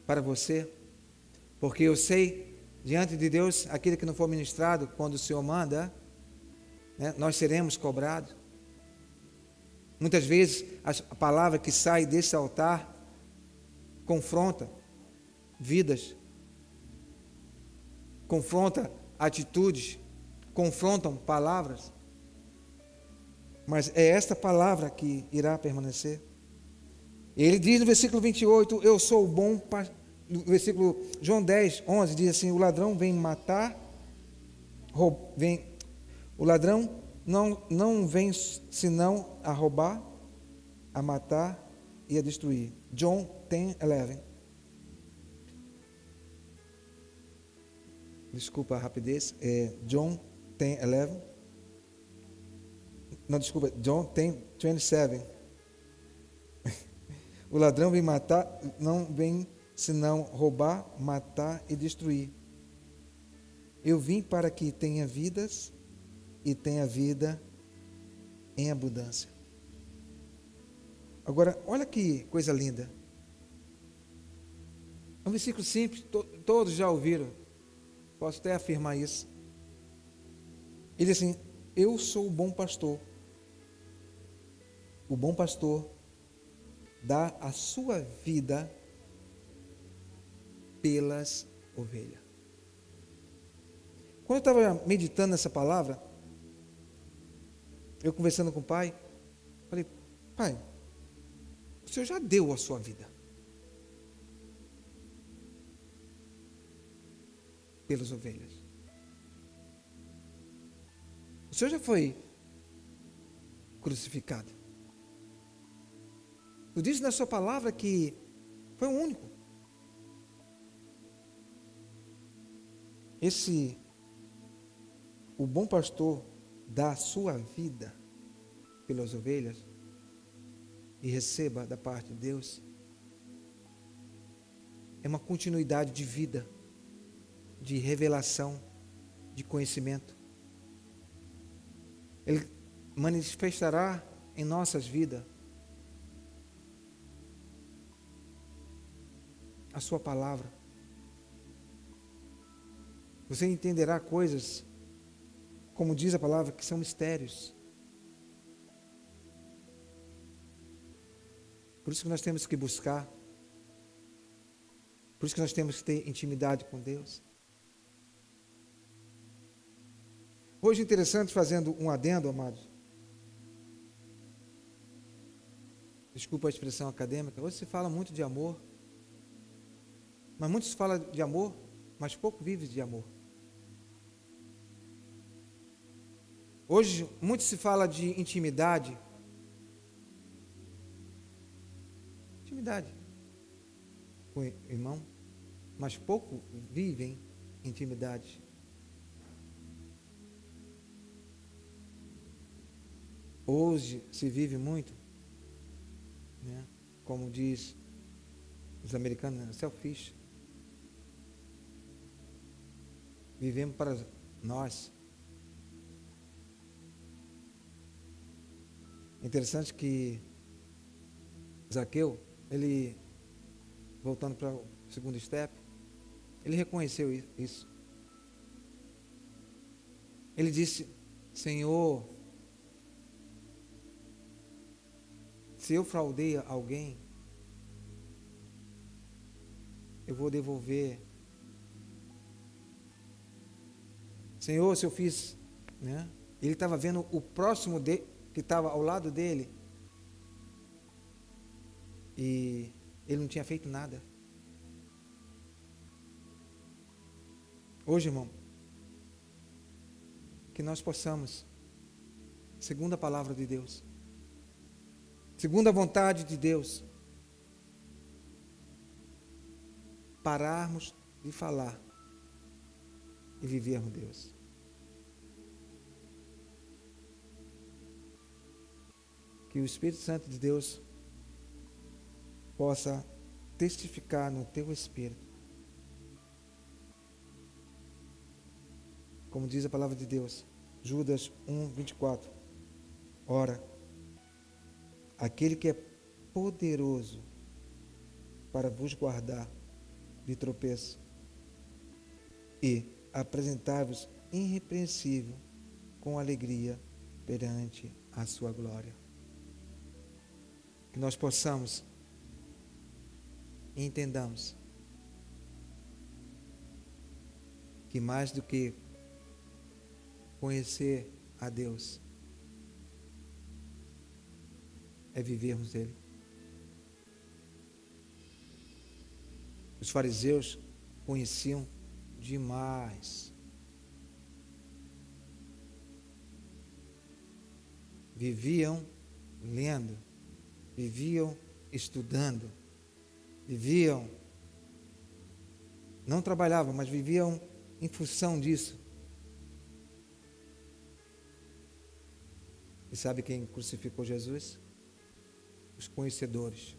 para você, porque eu sei, diante de Deus, aquilo que não for ministrado, quando o Senhor manda, né, nós seremos cobrados. Muitas vezes a palavra que sai desse altar confronta vidas, confronta atitudes, confrontam palavras, mas é esta palavra que irá permanecer. Ele diz no versículo 28, eu sou o bom pastor. No versículo João 10, 11, diz assim, o ladrão vem matar, o ladrão não vem senão a roubar, a matar e a destruir. John 10, 11. Desculpa a rapidez, John 10, 11. Não, desculpa, John 10, 27. O ladrão vem matar, não vem senão roubar, matar e destruir. Eu vim para que tenha vidas e tenha vida em abundância. Agora, olha que coisa linda. É um versículo simples, todos já ouviram. Posso até afirmar isso. Ele diz assim, eu sou o bom pastor. O bom pastor dá a sua vida pelas ovelhas. Quando eu estava meditando nessa palavra, eu conversando com o pai, falei, pai, o Senhor já deu a sua vida pelas ovelhas. O Senhor já foi crucificado. Tu disse na sua palavra que foi o único. O bom pastor dá a sua vida pelas ovelhas e receba da parte de Deus. É uma continuidade de vida, de revelação, de conhecimento. Ele manifestará em nossas vidas a sua palavra. Você entenderá coisas, como diz a palavra, que são mistérios. Por isso que nós temos que buscar. Por isso que nós temos que ter intimidade com Deus. Hoje é interessante, fazendo um adendo, amados. Desculpa a expressão acadêmica. Hoje se fala muito de amor. Mas muitos falam de amor, mas pouco vivem de amor. Hoje, muito se fala de intimidade. Intimidade com o irmão, mas pouco vivem intimidade. Hoje se vive muito, né? Como diz os americanos, selfish. Vivemos para nós. Interessante que Zaqueu, ele, voltando para o segundo step, ele reconheceu isso. Ele disse: Senhor, se eu fraudei alguém, eu vou devolver. Senhor, se eu fiz, né? Ele estava vendo o próximo que estava ao lado dele, e ele não tinha feito nada. Hoje, irmão, que nós possamos, segundo a palavra de Deus, segundo a vontade de Deus, pararmos de falar e vivermos Deus. Que o Espírito Santo de Deus possa testificar no teu espírito, como diz a palavra de Deus, Judas 1:24. Ora, aquele que é poderoso para vos guardar de tropeço e apresentar-vos irrepreensível com alegria perante a sua glória. Que nós possamos e entendamos que mais do que conhecer a Deus é vivermos Ele. Os fariseus conheciam demais. Viviam lendo, viviam estudando, viviam, não trabalhavam, mas viviam em função disso. E sabe quem crucificou Jesus? Os conhecedores.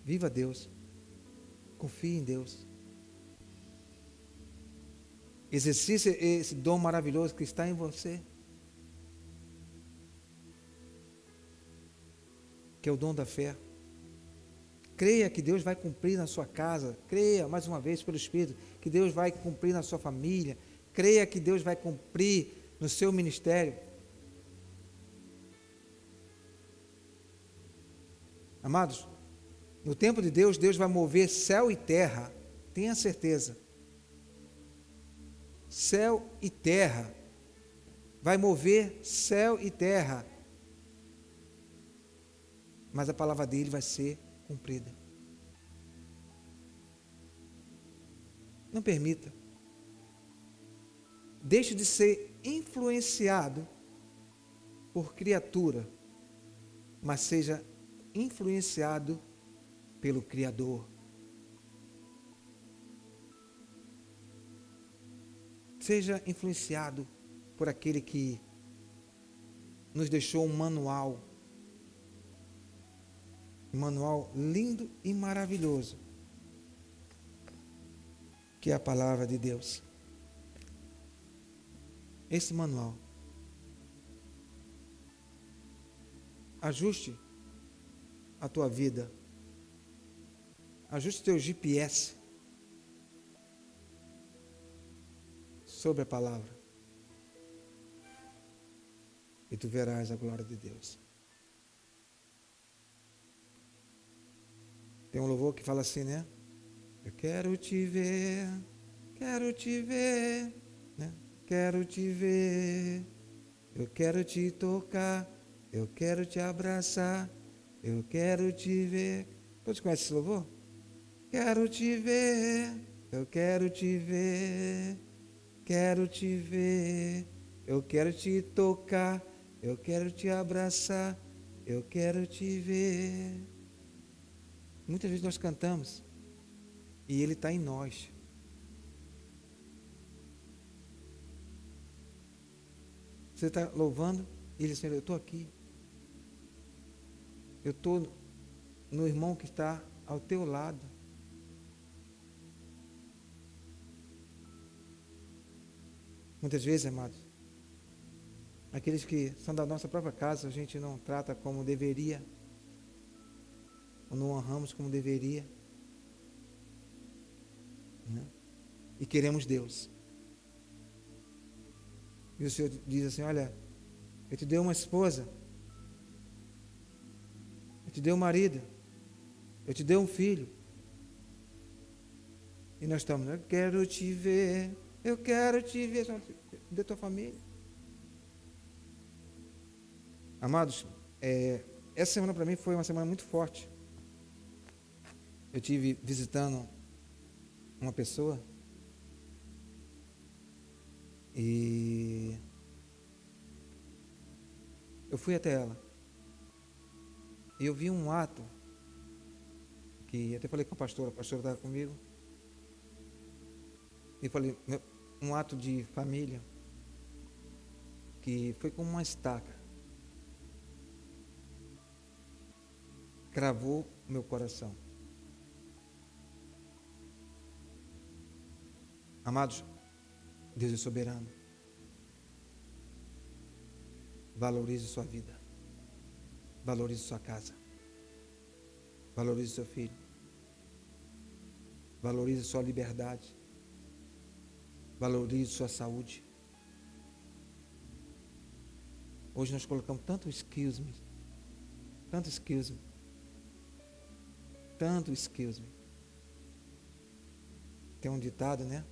Viva Deus, confie em Deus, exercite esse dom maravilhoso que está em você, que é o dom da fé. Creia que Deus vai cumprir na sua casa, creia mais uma vez pelo Espírito que Deus vai cumprir na sua família, creia que Deus vai cumprir no seu ministério. Amados, no tempo de Deus, Deus vai mover céu e terra, tenha certeza. Céu e terra, vai mover céu e terra, mas a palavra dele vai ser cumprida. Não permita. Deixe de ser influenciado por criatura, mas seja influenciado pelo Criador. Seja influenciado por aquele que nos deixou um manual lindo e maravilhoso, que é a palavra de Deus. Esse manual. Ajuste a tua vida. Ajuste o teu GPS sobre a palavra. E tu verás a glória de Deus. Tem um louvor que fala assim, né? Eu quero te ver, né? Quero te ver, eu quero te tocar, eu quero te abraçar, eu quero te ver. Todos conhecem esse louvor? Quero te ver, eu quero te ver, quero te ver, eu quero te tocar, eu quero te abraçar, eu quero te ver. Muitas vezes nós cantamos e Ele está em nós. Você está louvando e Ele, Senhor, eu estou aqui. Eu estou no irmão que está ao teu lado. Muitas vezes, amados, aqueles que são da nossa própria casa, a gente não trata como deveria, ou não honramos como deveria, né? E queremos Deus. E o Senhor diz assim: olha, eu te dei uma esposa, eu te dei um marido, eu te dei um filho. E nós estamos, eu quero te ver, eu quero te ver, da tua família. Amados, essa semana para mim foi uma semana muito forte. Eu tive visitando uma pessoa e eu fui até ela e eu vi um ato que até falei com a pastora estava comigo e falei, um ato de família que foi como uma estaca, cravou o meu coração. Amados, Deus é soberano. Valorize sua vida. Valorize sua casa. Valorize seu filho. Valorize sua liberdade. Valorize sua saúde. Hoje nós colocamos tanto excuse me. Tanto excuse me. Tanto excuse me. Tem um ditado, né?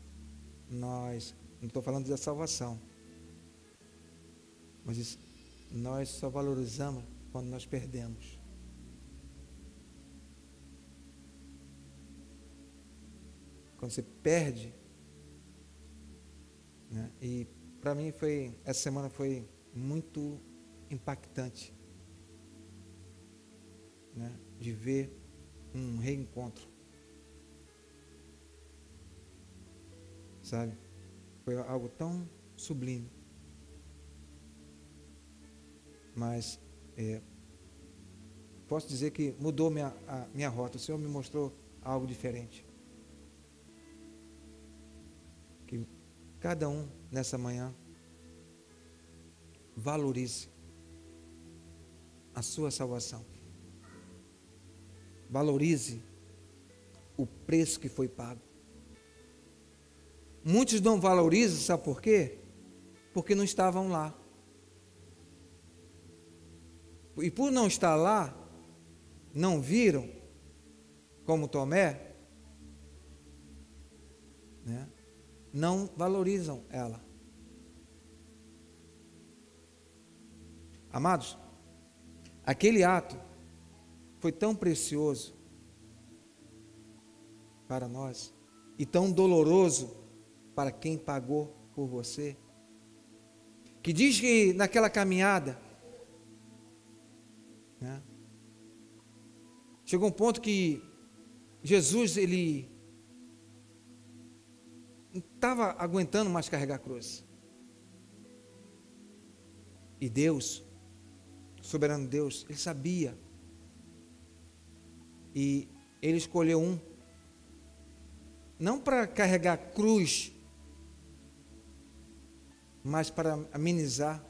Nós, não estou falando da salvação, mas nós só valorizamos quando nós perdemos. Quando você perde, né? E para mim essa semana foi muito impactante, né? De ver um reencontro. Sabe? Foi algo tão sublime. Mas posso dizer que mudou a minha rota. O Senhor me mostrou algo diferente. Que cada um nessa manhã valorize a sua salvação. Valorize o preço que foi pago. Muitos não valorizam, sabe por quê? Porque não estavam lá. E por não estar lá, não viram, como Tomé, né? Não valorizam ela. Amados, aquele ato foi tão precioso para nós e tão doloroso para quem pagou por você, que diz que naquela caminhada, né, chegou um ponto que Jesus, ele não estava aguentando mais carregar a cruz. E Deus, soberano Deus, ele sabia. E ele escolheu não para carregar a cruz, mas para amenizar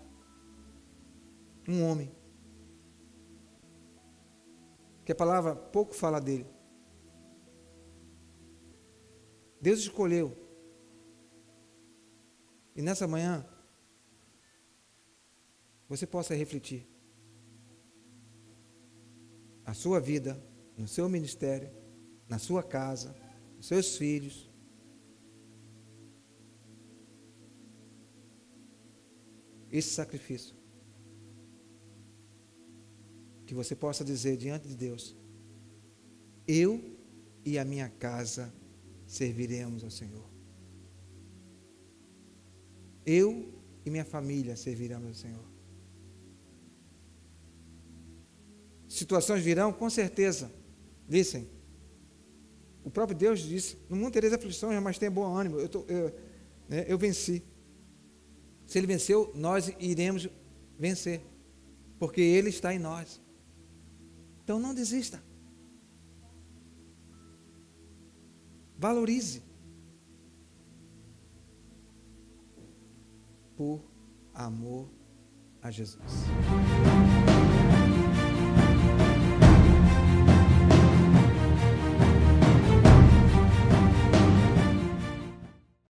um homem. Que a palavra pouco fala dele. Deus escolheu. E nessa manhã, você possa refletir a sua vida, no seu ministério, na sua casa, nos seus filhos. Esse sacrifício. Que você possa dizer diante de Deus: eu e a minha casa serviremos ao Senhor. Eu e minha família servirão ao Senhor. Situações virão, com certeza. Listen, o próprio Deus disse: no mundo tereis aflições, mas tenha bom ânimo. Eu venci. Se Ele venceu, nós iremos vencer, porque Ele está em nós. Então não desista. Valorize. Por amor a Jesus.